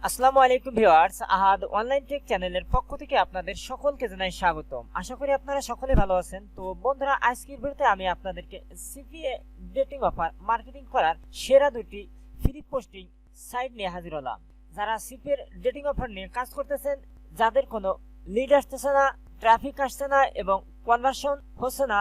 আসসালামু আলাইকুম ভিউয়ার্স, আহাদ online take চ্যানেলের পক্ষ থেকে আপনাদের সকলকে জানাই স্বাগতম। আশা করি আপনারা সকলে ভালো আছেন। তো বন্ধুরা, আজকের ভিডিওতে আমি আপনাদেরকে সিপিএ ডেটিং অফার মার্কেটিং করার সেরা দুটি ফ্রি পোস্টিং সাইট নিয়ে হাজির হলাম। যারা সিপিএ ডেটিং অফার নিয়ে কাজ করতেছেন, যাদের কোনো লিড আসতেছে না, ট্রাফিক আসছে না এবং কনভার্সন হচ্ছে না,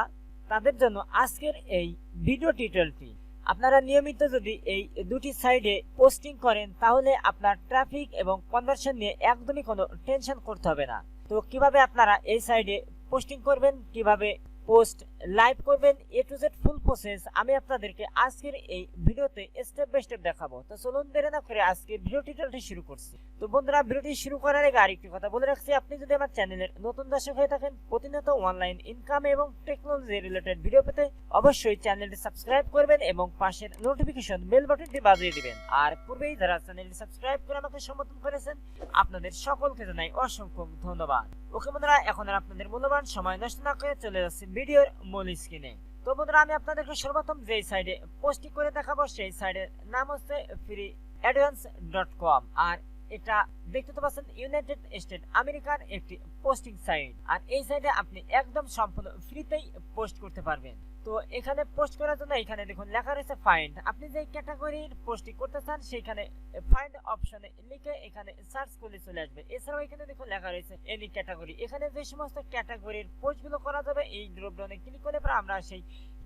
তাদের জন্য আজকের এই ভিডিও টিউটোরিয়ালটি। আপনারা নিয়মিত যদি এই দুটি সাইডে পোস্টিং করেন, তাহলে আপনার ট্রাফিক এবং কনভার্সন নিয়ে একদমই কোনো টেনশন করতে হবে না। তো কিভাবে আপনারা এই সাইডে পোস্টিং করবেন, কিভাবে পোস্ট লাইভ করবেন, এ টু জেড ফুল প্রসেস আমি আপনাদেরকে আজকের এই ভিডিওতে স্টেপ বাই স্টেপ দেখাবো। তো চলুন দেরি না করে আজকে ভিডিও টিউটোরিয়ালটি শুরু করছি। তো বন্ধুরা, ভিডিওটি শুরু করার আগে আরেকটি কথা বলে রাখছি, আপনি যদি আমার চ্যানেলের নতুন দর্শক হয়ে থাকেন, প্রতিনিয়ত অনলাইন ইনকাম এবং টেকনোলজি রিলেটেড ভিডিও পেতে অবশ্যই চ্যানেলটি সাবস্ক্রাইব করবেন এবং পাশের নোটিফিকেশন বেল বাটনটি বাজিয়ে দিবেন। আর পূর্বেই যারা চ্যানেলটি সাবস্ক্রাইব করে আমাকে সমর্থন করেছেন, আপনাদের সকলকে জানাই অসংখ্য ধন্যবাদ। ওকে বন্ধুরা, এখন আর আপনাদের মূল্যবান সময় নষ্ট না করে চলে যাচ্ছি ভিডিওর মূল স্ক্রিনে। তো বন্ধুরা, আমি আপনাদেরকে সর্বপ্রথম যে সাইডে পোস্টিং করে দেখাবো, সেই সাইডের নাম হচ্ছে freeadvance.com। আর এটা দেখতে তো পাচ্ছেন ইউনাইটেড স্টেট আমেরিকার একটি পোস্টিং সাইট। আর এই সাইটে আপনি একদম সম্পূর্ণ ফ্রিতেই পোস্ট করতে পারবেন। তো এখানে পোস্ট করার জন্য এখানে দেখুন লেখা রয়েছে ফাইন্ড। আপনি যে ক্যাটাগরির পোস্টিং করতে চান সেইখানে ফাইন্ড অপশনে লিখে এখানে সার্চ করলে চলে আসবে। এছাড়াও এখানে দেখুন লেখা রয়েছে এনি ক্যাটাগরি। এখানে যে সমস্ত ক্যাটাগরির পোস্টগুলো করা যাবে, এই ড্রপডাউনে ক্লিক করলে পরে আমরা সেই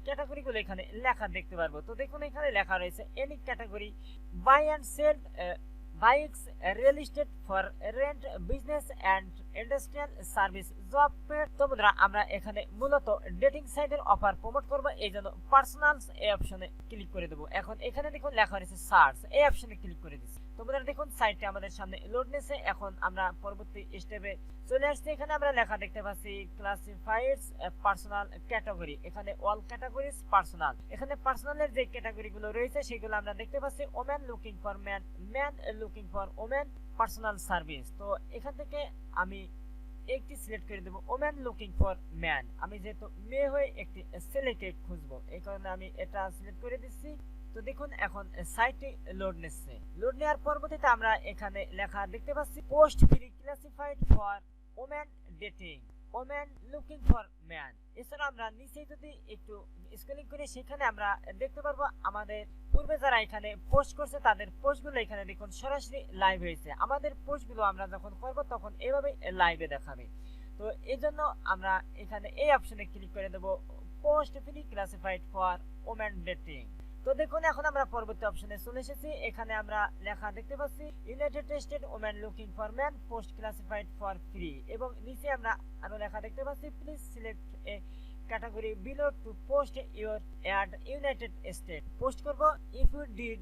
ক্যাটাগরিগুলো এখানে লেখা দেখতে পারবো। তো দেখুন এখানে লেখা রয়েছে any category, buy and sell bikes, real estate, for rent, business and industrial service, job paid. তো বন্ধুরা, আমরা এখানে মূলত ডেটিং সাইটের অফার প্রমোট করব, এই জন্য পার্সোনালস এই অপশনে ক্লিক করে দেবো। এখন এখানে দেখুন লেখা রয়েছে সার্চ, এই অপশনে ক্লিক করে দিচ্ছি। তো বন্ধুরা দেখুন সাইটটি আমাদের সামনে লোড নিয়েছে। এখন আমরা পরবর্তী স্টেপে চলে আসছি। এখানে আমরা লেখা দেখতে পাচ্ছি ক্লাসিফাইডস পার্সোনাল ক্যাটাগরি। এখানে অল ক্যাটাগরিজ পার্সোনাল। এখানে পার্সোনালের যে ক্যাটাগরিগুলো রয়েছে সেগুলো আমরা দেখতে পাচ্ছি women looking for man, man looking for women, personal service. তো এখান থেকে আমি একটি সিলেক্ট করে দেবো ওমেন লুকিং ফর ম্যান। আমি যেহেতু মেয়ে হয়ে একটি ছেলেকে খুঁজবো, এই কারণে আমি এটা সিলেক্ট করে দিচ্ছি। তো দেখুন এখন সাইটটি লোড নিচ্ছে। লোড নেওয়ার পরবর্তীতে আমরা এখানে লেখা দেখতে পাচ্ছি post free classified for women dating, women looking for man. এছাড়া আমরা নিচে যদি একটু স্ক্রলিং করি, সেখানে আমরা দেখতে পারবো আমাদের পূর্বে যারা এখানে পোস্ট করছে তাদের পোস্টগুলো এখানে দেখুন সরাসরি লাইভ হয়েছে। আমাদের পোস্টগুলো আমরা যখন করব তখন এভাবে লাইভে দেখাবে। তো এই জন্য আমরা এখানে এই অপশনে ক্লিক করে দেব post free classified for women dating. তো দেখুন এখন আমরা পরবর্তী অপশনে চলে এসেছি। এখানে আমরা লেখা দেখতে পাচ্ছি United State women looking for man, post classified for free. এবং নিচে আমরা আরো লেখা দেখতে পাচ্ছি please select a category below to post your ad United State. Post করব ইফ ইউ ডিড।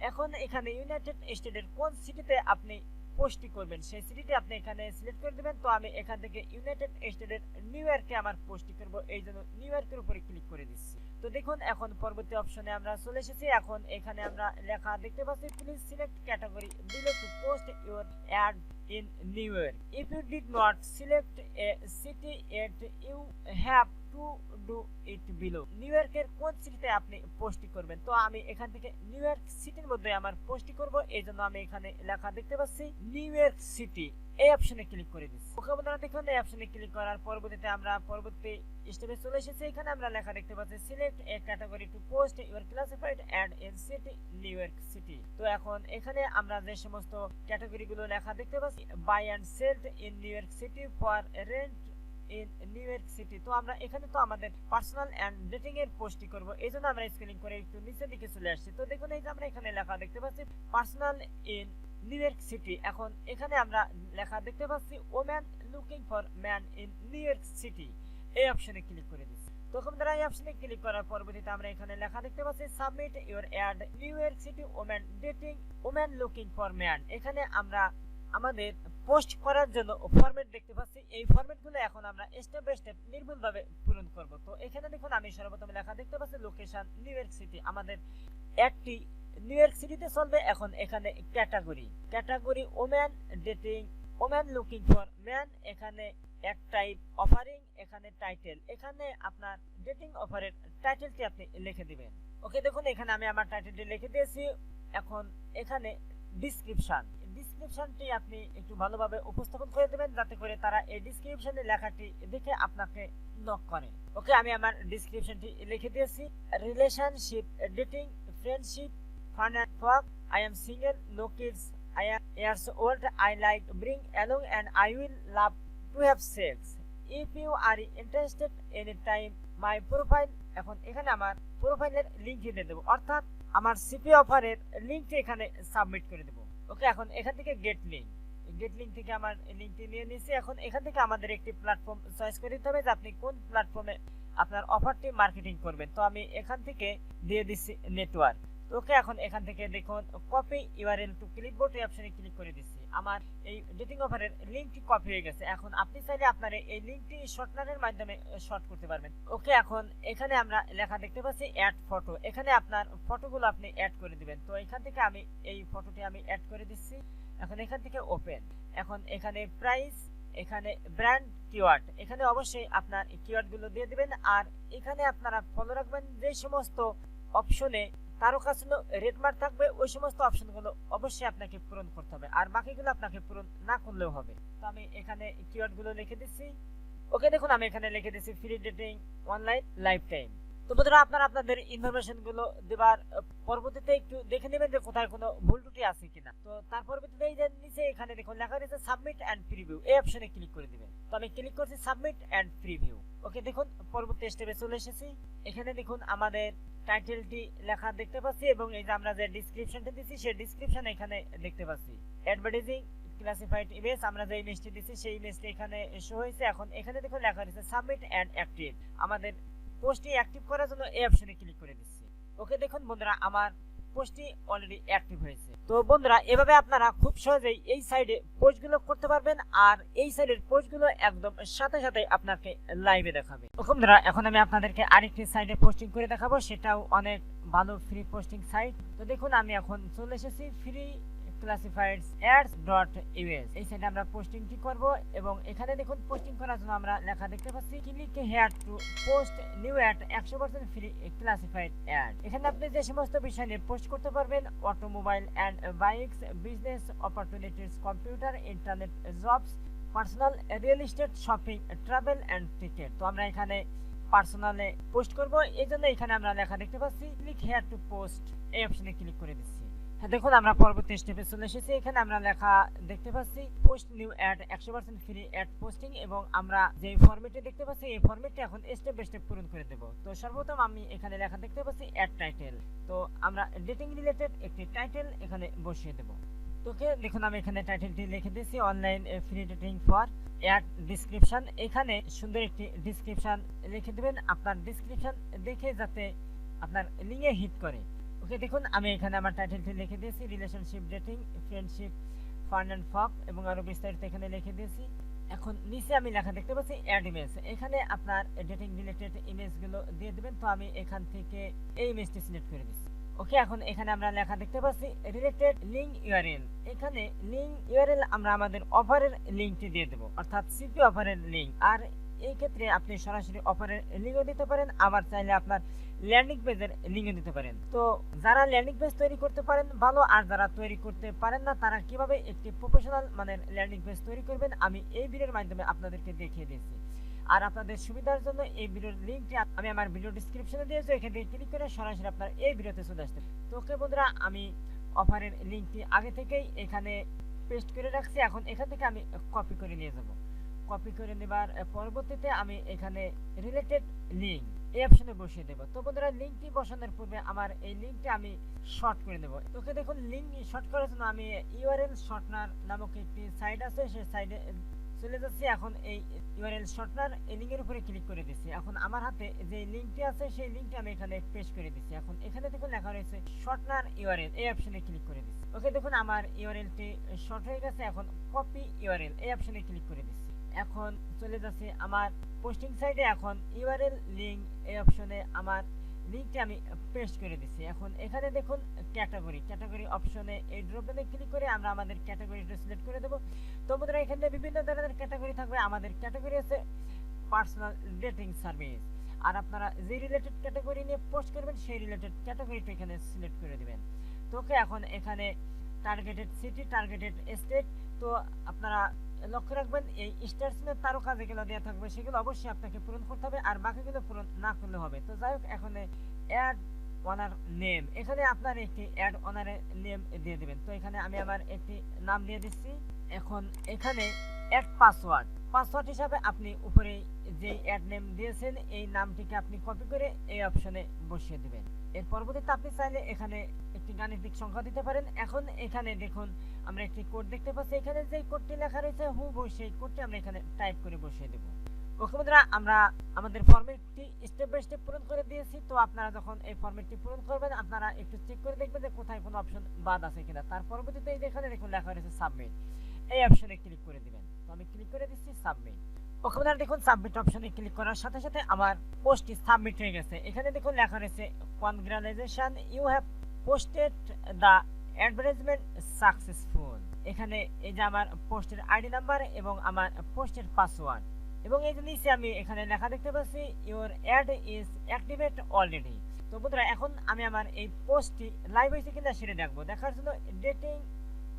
এখন এখানে ইউনাইটেড স্টেটের কোন সিটিতে আপনি পোস্টটি করবেন সেই সিটিতে আপনি এখানে সিলেক্ট করে দেবেন। তো আমি এখান থেকে ইউনাইটেড স্টেটের নিউ ইয়র্কে আমার পোস্টটি করব, এই জন্য নিউ ইয়র্কের উপরে ক্লিক করে দিচ্ছি। তো দেখুন এখন পরবর্তী অপশনে আমরা চলে এসেছি। এখন এখানে আমরা লেখা দেখতে পাচ্ছি please select category below to post your ad in New York. If you did not select a city at you have to do it below. নিউ ইয়র্কের কোন সিটিতে আপনি পোস্টটি করবেন? তো আমি এখান থেকে নিউ ইয়র্ক সিটির মধ্যে আমার পোস্টটি করব, এই জন্য আমি এখানে লেখা দেখতে পাচ্ছি নিউ ইয়র্ক সিটি, এই অপশনে ক্লিক করে দিচ্ছি। ওকে বন্ধুরা দেখুন এই অপশনে ক্লিক করার পরবর্তীতে আমরা পরবর্তী স্টেপে চলে এসেছি। এখানে আমরা লেখা দেখতে পাচ্ছি select a category to post your classified ad in city, New York city. তো এখন এখানে আমরা যে সমস্ত ক্যাটাগরিগুলো লেখা দেখতে পাচ্ছি buy and sell in New York city, for rent in New York city. তো আমরা এখানে তো আমাদের পার্সোনাল এন্ড ডেটিং এর পোস্টই করব, এইজন্য আমরা স্ক্রলিং করে একটু নিচের দিকে চলে আসছি। তো দেখুন এই যে আমরা এখানে লেখা দেখতে পাচ্ছি personal in New York city. এখন এখানে আমরা লেখা দেখতে পাচ্ছি women looking for man in New York city, এই অপশনে ক্লিক করে দিচ্ছি। তখন দ্বারা এই অপশনে ক্লিক করার পরবর্তীতে আমরা এখানে লেখা দেখতে পাচ্ছি submit your add new York city women dating, women looking for man. এখানে আমরা আমাদের পোস্ট করার জন্য ফরম্যাট দেখতে পাচ্ছি। এই ফরম্যাটগুলো এখন আমরা স্টেপ বাই স্টেপ নির্ভুলভাবে পূরণ করব। তো এখানে দেখুন আমি সর্বপ্রথম লেখা দেখতে পাচ্ছি লোকেশন নিউ ইয়র্ক সিটি। আমাদের একটি নিউ ইয়র্ক সিটিতে চলবে। এখন এখানে category women dating, women looking for man. এখানে এক টাইপ অফারিং, এখানে টাইটেল, এখানে আপনার ডেটিং অফারের টাইটেলটি আপনি লিখে দিবেন। ওকে দেখুন এখানে আমি আমার টাইটেলটি লিখে দিয়েছি। এখন এখানে ডিসক্রিপশন ডেসক্রিপশনটি আপনি একটু ভালোভাবে উপস্থাপন করে দেবেন, যাতে করে তারা এই ডেসক্রিপশনের লেখাটি দেখে আপনাকে নক করে। ওকে, আমি আমার ডেসক্রিপশনটি লিখে দিয়েছি। Relationship, dating, friendship, fun and ফাক, I am single, no kids, I am years old, I like bring along and I will love to have sex. If you are interested anytime my profile, এখন এখানে আমার প্রোফাইলের link দিয়ে দেবো, অর্থাৎ আমার CP অফারের লিংকটি এখানে সাবমিট করে দেবো। ওকে, এখন এখান থেকে গেট লিংক থেকে আমার লিংকটি নিয়ে নিয়েছি। এখন এখান থেকে আমাদের একটি প্ল্যাটফর্ম চয়েস করে দিতে হবে যে আপনি কোন প্ল্যাটফর্মে আপনার অফারটি মার্কেটিং করবেন। তো আমি এখান থেকে দিয়ে দিচ্ছি নেটওয়ার্ক। ওকে, এখন এখান থেকে দেখুন কপি ইউআরএল টু ক্লিপবোর্ড এই অপশনে ক্লিক করে দিচ্ছি। আমার এই ডেটিং অফারের লিংকটি কপি হয়ে গেছে। এখন আপনি চাইলে আপনার এই লিংকটি শর্টনারের মাধ্যমে শর্ট করতে পারবেন। ওকে, এখন এখানে আমরা লেখা দেখতে পাচ্ছি অ্যাড ফটো। এখানে আপনার ফটোগুলো আপনি অ্যাড করে দিবেন। তো এখান থেকে আমি এই ফটোটি আমি অ্যাড করে দিচ্ছি। এখন এখান থেকে ওপেন। এখন এখানে প্রাইস, এখানে ব্র্যান্ড, কিওয়ার্ড, এখানে অবশ্যই আপনার কিওয়ার্ডগুলো দিয়ে দিবেন। আর এখানে আপনারা ফলো রাখবেন যে সমস্ত অপশনে তারকা চিহ্ন রেড মার্ক থাকবে, ওই সমস্ত অপশনগুলো অবশ্যই আপনাকে পূরণ করতে হবে, আর বাকিগুলো আপনাকে পূরণ না করলেও হবে। তো আমি এখানে কিওয়ার্ডগুলো লিখে দিচ্ছি। ওকে, দেখুন আমি এখানে লিখে দিচ্ছি free dating online life time. তো বন্ধুরা, আপনারা আপনাদের ইনফরমেশনগুলো দেবার পরবর্তীতে একটু দেখে নেবেন যে কোথায় কোনো ভুল ত্রুটি আছে কিনা। তো তার পরবর্তীতে এই যে নিচে এখানে দেখুন লেখা রয়েছে সাবমিট অ্যান্ড প্রিভিউ, এই অপশনে ক্লিক করে দিবেন। তো আমি ক্লিক করছি সাবমিট অ্যান্ড প্রিভিউ। ওকে, দেখুন পরবর্তী স্টেপে চলে এসেছি। এখানে দেখুন আমাদের টাইটেলটি লেখা দেখতে পাচ্ছি এবং এই যে আমরা যে ডেসক্রিপশনটা দিচ্ছি সেই ডেসক্রিপশন এখানে দেখতে পাচ্ছি। অ্যাডভার্টাইজিং ক্লাসিফাইড ইমেজ, আমরা যে ইমেজটি দিচ্ছি সেই ইমেজটি এখানে শো হয়েছে। এখন এখানে দেখুন লেখা রয়েছে সাবমিট অ্যান্ড অ্যাক্টিভ, আমাদের পোস্টটি অ্যাক্টিভ করার জন্য এই অপশনে ক্লিক করে দিচ্ছি। ওকে, দেখুন বন্ধুরা আমার পোস্টটি অলরেডি অ্যাক্টিভ হয়েছে। তো বন্ধুরা, এভাবে আপনারা খুব সহজেই এই সাইডে পোস্টগুলো করতে পারবেন, আর এই সাইডের পোস্টগুলো একদম সাথে সাথে আপনাকে লাইভে দেখাবে। ওকে বন্ধুরা, এখন আমি আপনাদেরকে আরেকটি সাইডে পোস্টিং করে দেখাবো, সেটাও অনেক ভালো ফ্রি পোস্টিং সাইট। তো দেখুন আমি এখন চলে এসেছি ফ্রি ক্লাসিফাইডস ads.us, এই সাইডে আমরা পোস্টিংটি করব এবং এখানে দেখুন পোস্টিং করার জন্য আমরা লেখা দেখতে পাচ্ছি click here to post new ad 100% free classified ad. এখানে আপনি যে সমস্ত বিষয় নিয়ে পোস্ট করতে পারবেন, automobile and bikes, business opportunities, computer, internet, jobs, personal, real estate, shopping, travel and ticket. তো আমরা এখানে পার্সোনালে পোস্ট করব, এই জন্য এখানে আমরা লেখা দেখতে পাচ্ছি ক্লিক হিয়ার টু পোস্ট, এই অপশনে ক্লিক করে দিচ্ছি। দেখুন আমরা পরবর্তী স্টেপে চলে এসেছি। এখানে আমরা লেখা দেখতে পাচ্ছি post new ad 100% free ad posting, এবং আমরা যে ফরম্যাটে দেখতে পাচ্ছি এই ফরম্যাটে এখন স্টেপ বাই স্টেপ পূরণ করে দেব। তো সর্বপ্রথম আমি এখানে লেখা দেখতে পাচ্ছি অ্যাড টাইটেল, তো আমরা ডেটিং রিলেটেড একটি টাইটেল এখানে বসিয়ে দেব। তোকে দেখুন আমি এখানে টাইটেলটি লিখে দিয়েছি online free dating for ad description. এখানে সুন্দর একটি ডিসক্রিপশন লিখে দেবেন, আপনার ডিসক্রিপশন দেখে যাতে আপনার লিঙ্কে হিট করে। ওকে, দেখুন আমি এখানে আমার টাইটেলটি লিখে দিয়েছি relationship, dating, friendship, fun and fuck, এবং আরো বিস্তারিত এখানে লিখে দিয়েছি। এখন নিচে আমি লেখা দেখতে পাচ্ছি অ্যাড ইমেজ, এখানে আপনার ডেটিং রিলেটেড ইমেজগুলো দিয়ে দেবেন। তো আমি এখান থেকে এই ইমেজটি সিলেক্ট করে দিচ্ছি। ওকে, এখন এখানে আমরা লেখা দেখতে পাচ্ছি রিলেটেড লিঙ্ক ইউআরএল, এখানে লিঙ্ক ইউআরএল আমরা আমাদের অফারের লিঙ্কটি দিয়ে দেব, অর্থাৎ সিপি অফারের লিঙ্ক। আর এই ক্ষেত্রে আপনি সরাসরি অফারের লিঙ্কও দিতে পারেন, আবার চাইলে আপনার ল্যান্ডিং পেজের লিঙ্কও দিতে পারেন। তো যারা ল্যান্ডিং পেজ তৈরি করতে পারেন ভালো, আর যারা তৈরি করতে পারেন না তারা কিভাবে একটি প্রফেশনাল মানের ল্যান্ডিং পেজ তৈরি করবেন আমি এই ভিডিওর মাধ্যমে আপনাদেরকে দেখিয়ে দিয়েছি। আর আপনাদের সুবিধার জন্য এই ভিডিওর লিঙ্কটি আমি আমার ভিডিও ডেসক্রিপশনে দিয়েছি, এখান থেকে ক্লিক করে সরাসরি আপনার এই ভিডিওতে চলে আসতে। তো ওকে বন্ধুরা, আমি অফারের লিঙ্কটি আগে থেকেই এখানে পেস্ট করে রাখছি, এখন এখান থেকে আমি কপি করে নিয়ে যাব। কপি করে নেবার পরবর্তীতে আমি এখানে রিলেটেড লিঙ্ক এই অপশনে বসিয়ে দেব। তো বন্ধুরা, লিঙ্কটি বসানোর পূর্বে আমার এই লিঙ্কটি আমি শর্ট করে দেব। তোকে দেখুন লিঙ্ক শর্ট করার জন্য আমি ইউআরএল শর্টনার নামক একটি সাইট আছে, সেই সাইটে চলে যাচ্ছি। এখন এই ইউআরএল শর্টনার এই লিঙ্কের উপরে ক্লিক করে দিচ্ছি। এখন আমার হাতে যে লিঙ্কটি আছে সেই লিঙ্কটি আমি এখানে পেস্ট করে দিচ্ছি। এখন এখানে দেখুন লেখা রয়েছে শর্টনার ইউআরএল, এই অপশনে ক্লিক করে দিচ্ছি। ওকে, দেখুন আমার ইউআরএলটি শর্ট হয়ে গেছে। এখন কপি ইউআরএল এই অপশনে ক্লিক করে দিচ্ছি। এখন চলে যাচ্ছে আমার পোস্টিং সাইটে, এখন ইউআরএল লিঙ্ক এই অপশনে আমার লিঙ্কটি আমি পেস্ট করে দিচ্ছি। এখন এখানে দেখুন ক্যাটাগরি অপশনে এই ড্রপডাউনে ক্লিক করে আমরা আমাদের ক্যাটাগরিটা সিলেক্ট করে দেব। তো বন্ধুরা, এখানে বিভিন্ন ধরনের ক্যাটাগরি থাকবে, আমাদের ক্যাটাগরি আছে পার্সোনাল ডেটিং সার্ভিস, আর আপনারা যে রিলেটেড ক্যাটাগরি নিয়ে পোস্ট করবেন সেই রিলেটেড ক্যাটাগরিটা এখানে সিলেক্ট করে দিবেন। তো ওকে, এখন এখানে টার্গেটেড সিটি, টার্গেটেড স্টেট। তো আপনারা লক্ষ্য রাখবেন এই স্টার চিহ্নের তারকা যেগুলো দেওয়া থাকবে সেগুলো অবশ্যই আপনাকে পূরণ করতে হবে, আর বাকিগুলো পূরণ না করলে হবে। তো যাই হোক, এখন অ্যাড ওনার নেম, এখানে আপনার একটি অ্যাড ওনারের নেম দিয়ে দিবেন। তো এখানে আমি আমার একটি নাম দিয়ে দিচ্ছি। এখন এখানে অ্যাড পাসওয়ার্ড, পাসওয়ার্ড হিসাবে আপনি উপরে যে অ্যাড নেম দিয়েছেন এই নামটিকে আপনি কপি করে এই অপশনে বসিয়ে দিবেন। এর পরবর্তীতে আপনি চাইলে এখানে একটি গাণিতিক সংখ্যা দিতে পারেন। এখন এখানে দেখুন আমরা একটি কোড দেখতে পাচ্ছি, এখানে যে কোডটি লেখা রয়েছে হুবহু সেই কোডটি আমরা এখানে টাইপ করে বসিয়ে দেব। ওকে বন্ধুরা, আমরা আমাদের ফরম্যাটটি স্টেপ বাই স্টেপ পূরণ করে দিয়েছি। তো আপনারা যখন এই ফরম্যাটটি পূরণ করবেন আপনারা একটু চেক করে দেখবেন যে কোথায় কোনো অপশন বাদ আছে কিনা। তার পরবর্তীতে এই এখানে দেখুন লেখা রয়েছে সাবমিট, এই অপশনে ক্লিক করে দিবেন। তো আমি ক্লিক করে দিচ্ছি সাবমিট। ওকে বন্ধুরা, দেখুন সাবমিট অপশনে ক্লিক করার সাথে সাথে আমার পোস্টটি সাবমিট হয়ে গেছে। এখানে দেখুন লেখা রয়েছে congratulation, you have posted the advertisement successful. এখানে এই যে আমার পোস্টের আইডি নাম্বার এবং আমার পোস্টের পাসওয়ার্ড, এবং এই যে নিচে আমি এখানে লেখা দেখতে পাচ্ছি your add is activate already. তো বন্ধুরা, এখন আমি আমার এই পোস্টটি লাইভ হয়েছে কিনা সেটা দেখবো। দেখার জন্য ডেটিং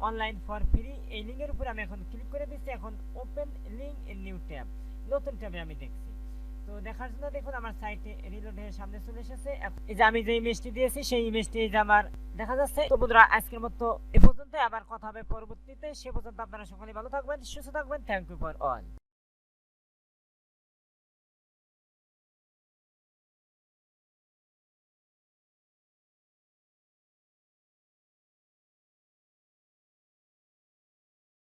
অনলাইন ফর ফ্রি এই লিঙ্কের উপরে আমি এখন ক্লিক করে দিচ্ছি। এখন open link in new tab, নতুন ট্যাবে আমি দেখছি। তো দেখার জন্য দেখুন আমার সাইটে রিলোড হয়ে সামনে চলে এসেছে। এই যে আমি যে ইমেজটি দিয়েছি সেই ইমেজটি এই যে আমার দেখা যাচ্ছে। তো বন্ধুরা, আজকের মতো এ পর্যন্ত, আবার কথা হবে পরবর্তীতে। সে পর্যন্ত আপনারা সকলে ভালো থাকবেন, সুস্থ থাকবেন। Thank you for all.